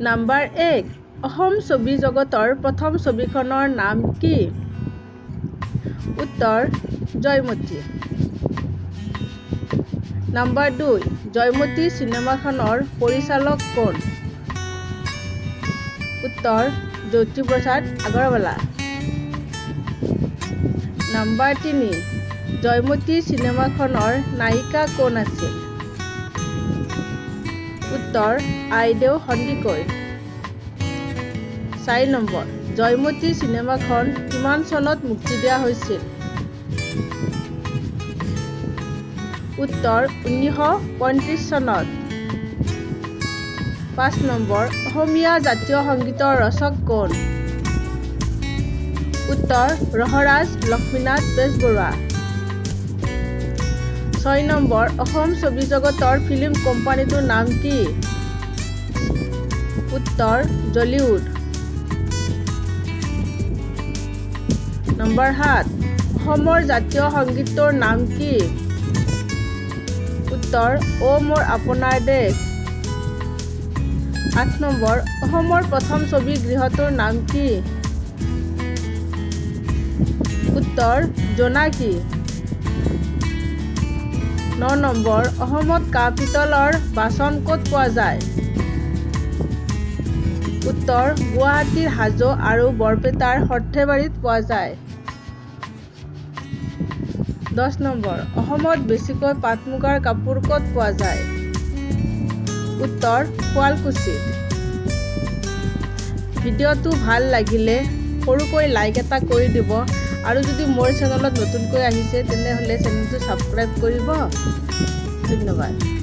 Number 1 Assam ছবি জগতৰ প্ৰথম ছবিখনৰ নাম কি? উত্তৰ জয়মতী। নাম্বাৰ 2 জয়মতী চিনেমাখনৰ পৰিচালক কোন? উত্তৰ জ্যোতিপ্ৰসাদ আগৰৱালা। নাম্বাৰ 3 জয়মতী চিনেমাখনৰ নায়িকা কোন আছিল? উত্তৰ আইদেউ সন্দিকৈ। 4 নম্বৰ জয়মতী চিনেমাখন কিমান চনত মুক্তি দিয়া হৈছিল? উত্তৰ 1935 চনত। 5 নম্বৰ অসমীয়া জাতীয় সংগীতৰ ৰচক কোন? উত্তৰ ৰসৰাজ লক্ষ্মীনাথ বেজবৰুৱা। 6 নম্বৰ অসম ছবি জগতৰ ফিল্ম কোম্পানীটোৰ নাম কি? উত্তৰ জলিউড। নম্বৰ 7 অসমৰ জাতীয় সংগীতটোৰ নাম কি? উত্তৰ অ মোৰ আপোনাৰ দেশ। 8 নম্বৰ অসমৰ প্ৰথম ছবি গৃহটোৰ নাম কি? উত্তৰ জোনাকী। 9 নম্বৰ অসমত কাঁহ পিতলৰ বাচন ক'ত পোৱা যায়? উত্তৰ গুৱাহাটীৰ হাজো আৰু বৰপেটাৰ সৰ্থেবাৰীত পোৱা যায়। 10 নম্বৰ অসমত বেছিকৈ পাট মুগাৰ কাপোৰ ক'ত পোৱা যায়? উত্তৰ শুৱালকুছিত। ভিডিঅ'টো ভাল লাগিলে সৰুকৈ লাইক এটা কৰি দিব আৰু যদি মোৰ চেনেলত নতুনকৈ আহিছে তেনেহ'লে চেনেলটো ছাবস্ক্ৰাইব কৰিব। ধন্যবাদ।